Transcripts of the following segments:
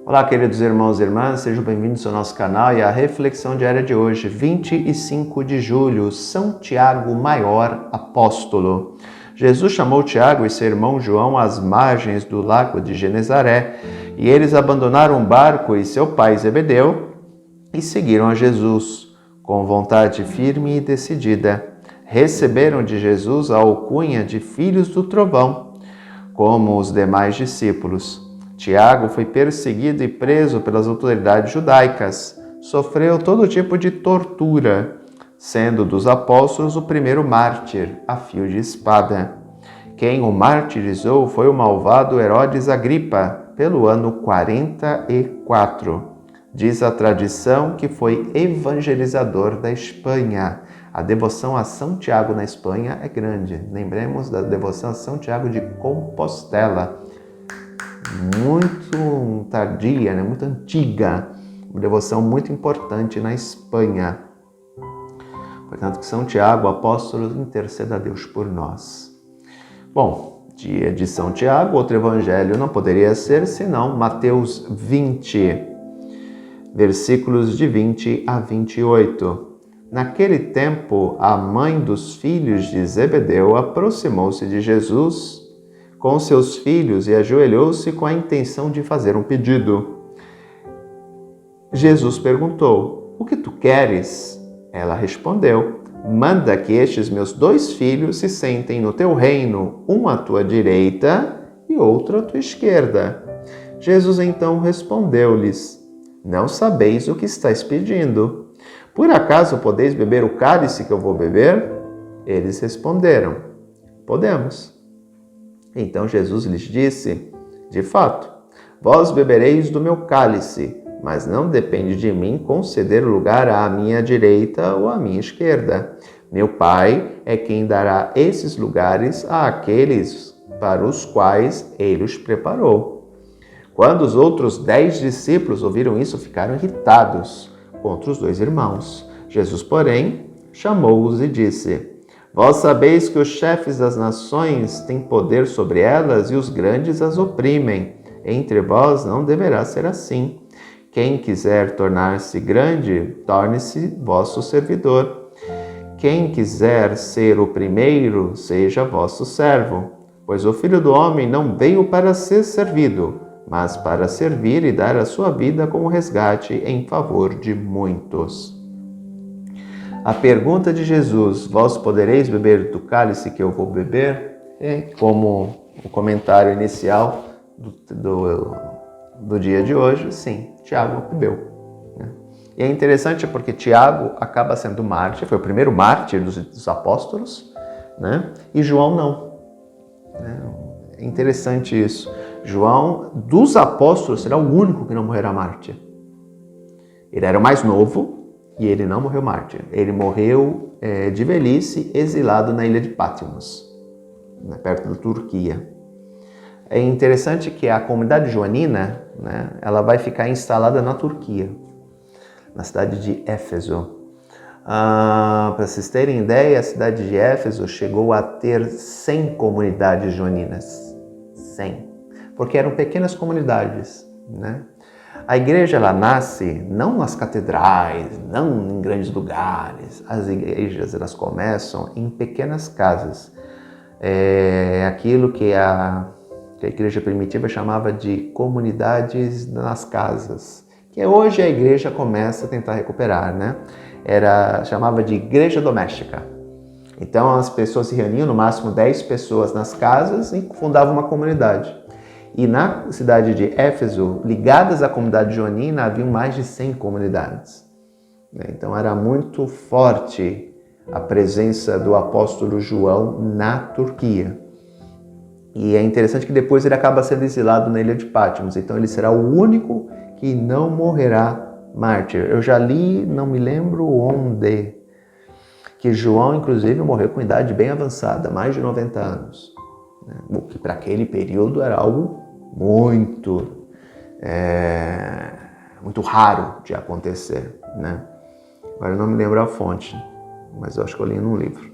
Olá, queridos irmãos e irmãs, sejam bem-vindos ao nosso canal e à reflexão diária de hoje, 25 de julho, São Tiago Maior, apóstolo. Jesus chamou Tiago e seu irmão João às margens do lago de Genezaré, e eles abandonaram o barco e seu pai Zebedeu e seguiram a Jesus, com vontade firme e decidida. Receberam de Jesus a alcunha de filhos do trovão, como os demais discípulos. Tiago foi perseguido e preso pelas autoridades judaicas. Sofreu todo tipo de tortura, sendo dos apóstolos o primeiro mártir, a fio de espada. Quem o martirizou foi o malvado Herodes Agripa, pelo ano 44. Diz a tradição que foi evangelizador da Espanha. A devoção a São Tiago na Espanha é grande. Lembremos da devoção a São Tiago de Compostela. Muito tardia, muito antiga, uma devoção muito importante na Espanha. Portanto, que São Tiago, apóstolo, interceda a Deus por nós. Bom, dia de São Tiago, outro evangelho não poderia ser senão Mateus 20, versículos de 20 a 28. Naquele tempo, a mãe dos filhos de Zebedeu aproximou-se de Jesus com seus filhos e ajoelhou-se com a intenção de fazer um pedido. Jesus perguntou: "O que tu queres?" Ela respondeu: "Manda que estes meus 2 filhos se sentem no teu reino, um à tua direita e outro à tua esquerda." Jesus então respondeu-lhes: "Não sabeis o que estáis pedindo. Por acaso podeis beber o cálice que eu vou beber?" Eles responderam: "Podemos." Então Jesus lhes disse: "De fato, vós bebereis do meu cálice, mas não depende de mim conceder lugar à minha direita ou à minha esquerda. Meu Pai é quem dará esses lugares àqueles para os quais ele os preparou." Quando os outros 10 discípulos ouviram isso, ficaram irritados contra os 2 irmãos. Jesus, porém, chamou-os e disse: "Vós sabeis que os chefes das nações têm poder sobre elas e os grandes as oprimem. Entre vós não deverá ser assim. Quem quiser tornar-se grande, torne-se vosso servidor. Quem quiser ser o primeiro, seja vosso servo. Pois o Filho do Homem não veio para ser servido, mas para servir e dar a sua vida como resgate em favor de muitos." A pergunta de Jesus: "Vós podereis beber do cálice que eu vou beber?" é como o comentário inicial do dia de hoje. Sim, Tiago bebeu. E é interessante porque Tiago acaba sendo mártir, foi o primeiro mártir dos apóstolos, e João não. É interessante isso. João, dos apóstolos, será o único que não morrerá mártir. Ele era o mais novo, e ele não morreu mártir. Ele morreu de velhice, exilado na ilha de Patmos, perto da Turquia. É interessante que a comunidade joanina, ela vai ficar instalada na Turquia, na cidade de Éfeso. Para vocês terem ideia, a cidade de Éfeso chegou a ter 100 comunidades joaninas. 100. Porque eram pequenas comunidades, A igreja, ela nasce não nas catedrais, não em grandes lugares. As igrejas, elas começam em pequenas casas. É aquilo que a igreja primitiva chamava de comunidades nas casas, que hoje a igreja começa a tentar recuperar, chamava de igreja doméstica. Então as pessoas se reuniam, no máximo 10 pessoas nas casas, e fundavam uma comunidade. E na cidade de Éfeso, ligadas à comunidade joanina, haviam mais de 100 comunidades. Então era muito forte a presença do apóstolo João na Turquia. E é interessante que depois ele acaba sendo exilado na ilha de Patmos. Então ele será o único que não morrerá mártir. Eu já li, não me lembro onde, que João, inclusive, morreu com idade bem avançada, mais de 90 anos. O que para aquele período era algo muito raro de acontecer, Agora eu não me lembro a fonte, mas eu acho que eu li num livro.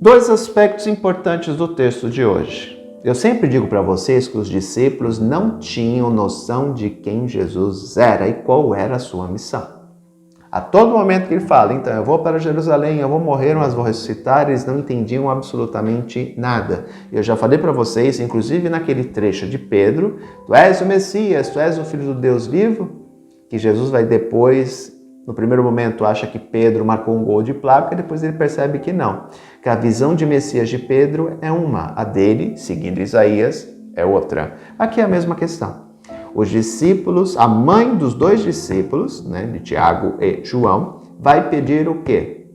2 aspectos importantes do texto de hoje. Eu sempre digo para vocês que os discípulos não tinham noção de quem Jesus era e qual era a sua missão. A todo momento que ele fala, então, eu vou para Jerusalém, eu vou morrer, mas vou ressuscitar, eles não entendiam absolutamente nada. Eu já falei para vocês, inclusive naquele trecho de Pedro, tu és o Messias, tu és o Filho do Deus vivo, que Jesus vai depois, no primeiro momento, acha que Pedro marcou um gol de placa, e depois ele percebe que não. Que a visão de Messias de Pedro é uma, a dele, seguindo Isaías, é outra. Aqui é a mesma questão. Os discípulos, a mãe dos dois discípulos, né, de Tiago e João, vai pedir o quê?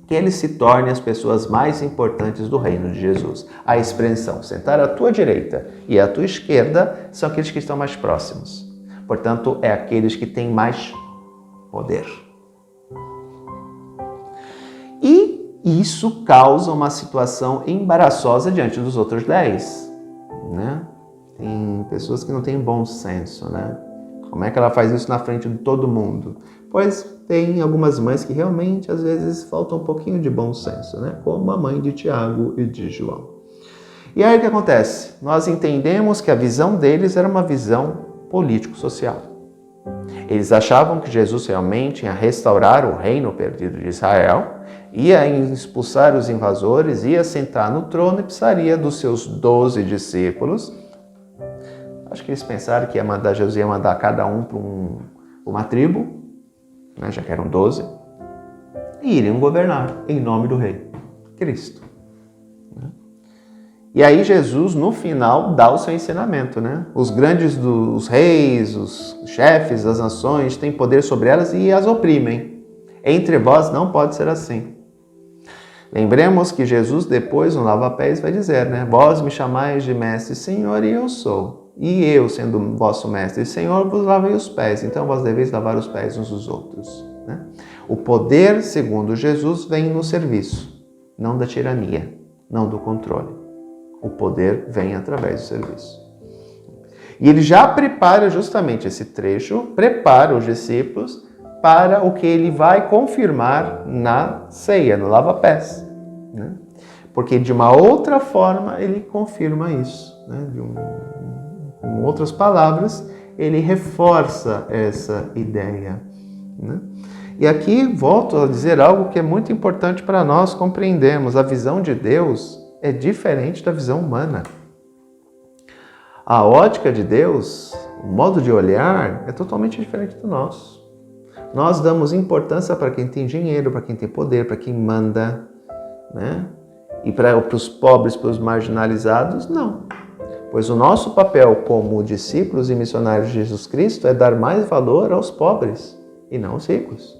Que eles se tornem as pessoas mais importantes do reino de Jesus. A expressão sentar à tua direita e à tua esquerda são aqueles que estão mais próximos. Portanto, é aqueles que têm mais poder. E isso causa uma situação embaraçosa diante dos outros 10, né? Tem pessoas que não têm bom senso, né? Como é que ela faz isso na frente de todo mundo? Pois tem algumas mães que realmente, às vezes, faltam um pouquinho de bom senso, né? Como a mãe de Tiago e de João. E aí o que acontece? Nós entendemos que a visão deles era uma visão político-social. Eles achavam que Jesus realmente ia restaurar o reino perdido de Israel, ia expulsar os invasores, ia sentar no trono e precisaria dos seus 12 discípulos. Acho que eles pensaram que Jesus ia mandar cada um para uma tribo, né, já que eram 12, e iriam governar em nome do rei, Cristo. E aí Jesus, no final, dá o seu ensinamento, né? Os grandes dos reis, os chefes das nações, têm poder sobre elas e as oprimem. Entre vós não pode ser assim. Lembremos que Jesus depois, no lava-pés, vai dizer, né? Vós me chamais de mestre e senhor e eu sou. E eu, sendo vosso mestre e senhor, vos lavei os pés. Então vós deveis lavar os pés uns dos outros, né? O poder, segundo Jesus, vem no serviço, não da tirania, não do controle. O poder vem através do serviço. E ele já prepara justamente esse trecho, prepara os discípulos para o que ele vai confirmar na ceia, no lava-pés, né? Porque de uma outra forma ele confirma isso, né? Com outras palavras, ele reforça essa ideia, né? E aqui volto a dizer algo que é muito importante para nós compreendermos. A visão de Deus é diferente da visão humana. A ótica de Deus, o modo de olhar, é totalmente diferente do nosso. Nós damos importância para quem tem dinheiro, para quem tem poder, para quem manda, né? E para os pobres, para os marginalizados, não. Pois o nosso papel como discípulos e missionários de Jesus Cristo é dar mais valor aos pobres e não aos ricos,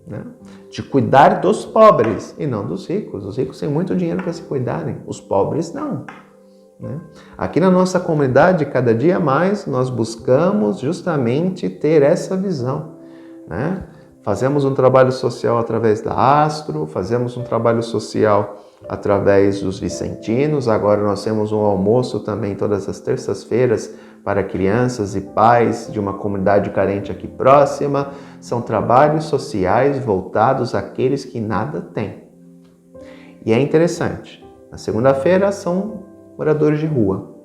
né? De cuidar dos pobres e não dos ricos. Os ricos têm muito dinheiro para se cuidarem, os pobres não, né? Aqui na nossa comunidade, cada dia mais, nós buscamos justamente ter essa visão, né? Fazemos um trabalho social através da Astro, fazemos um trabalho social através dos Vicentinos. Agora nós temos um almoço também todas as terças-feiras para crianças e pais de uma comunidade carente aqui próxima. São trabalhos sociais voltados àqueles que nada têm. E é interessante, na segunda-feira são moradores de rua.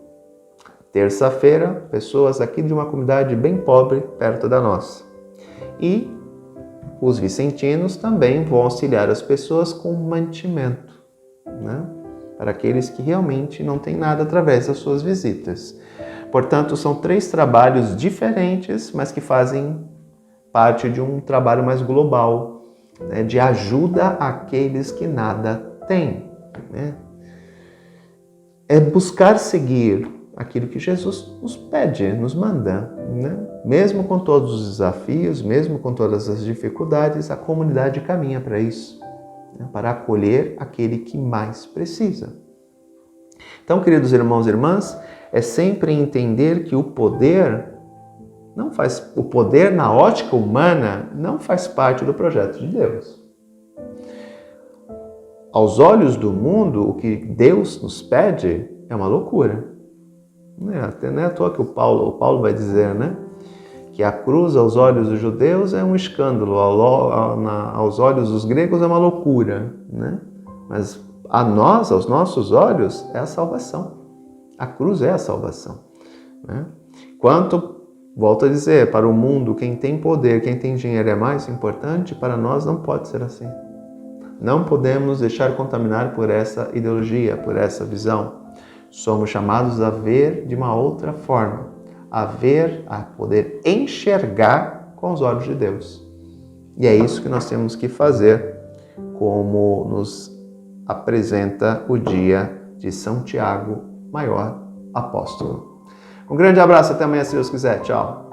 Terça-feira, pessoas aqui de uma comunidade bem pobre, perto da nossa. E os vicentinos também vão auxiliar as pessoas com mantimento, né? Para aqueles que realmente não têm nada através das suas visitas. Portanto, são 3 trabalhos diferentes, mas que fazem parte de um trabalho mais global, né? De ajuda àqueles que nada têm, né? É buscar seguir aquilo que Jesus nos pede, nos manda, né? Mesmo com todos os desafios, mesmo com todas as dificuldades, a comunidade caminha para isso, né? Para acolher aquele que mais precisa. Então, queridos irmãos e irmãs, é sempre entender que o poder na ótica humana não faz parte do projeto de Deus. Aos olhos do mundo, o que Deus nos pede é uma loucura. Não é à toa que o Paulo vai dizer, né? Que a cruz aos olhos dos judeus é um escândalo, aos olhos dos gregos é uma loucura, né? Mas a nós, aos nossos olhos, é a salvação. A cruz é a salvação. Né? Quanto, volto a dizer, para o mundo, quem tem poder, quem tem dinheiro é mais importante, para nós não pode ser assim. Não podemos deixar contaminar por essa ideologia, por essa visão. Somos chamados a ver de uma outra forma, a ver, a poder enxergar com os olhos de Deus. E é isso que nós temos que fazer, como nos apresenta o dia de São Tiago, maior apóstolo. Um grande abraço, até amanhã, se Deus quiser. Tchau.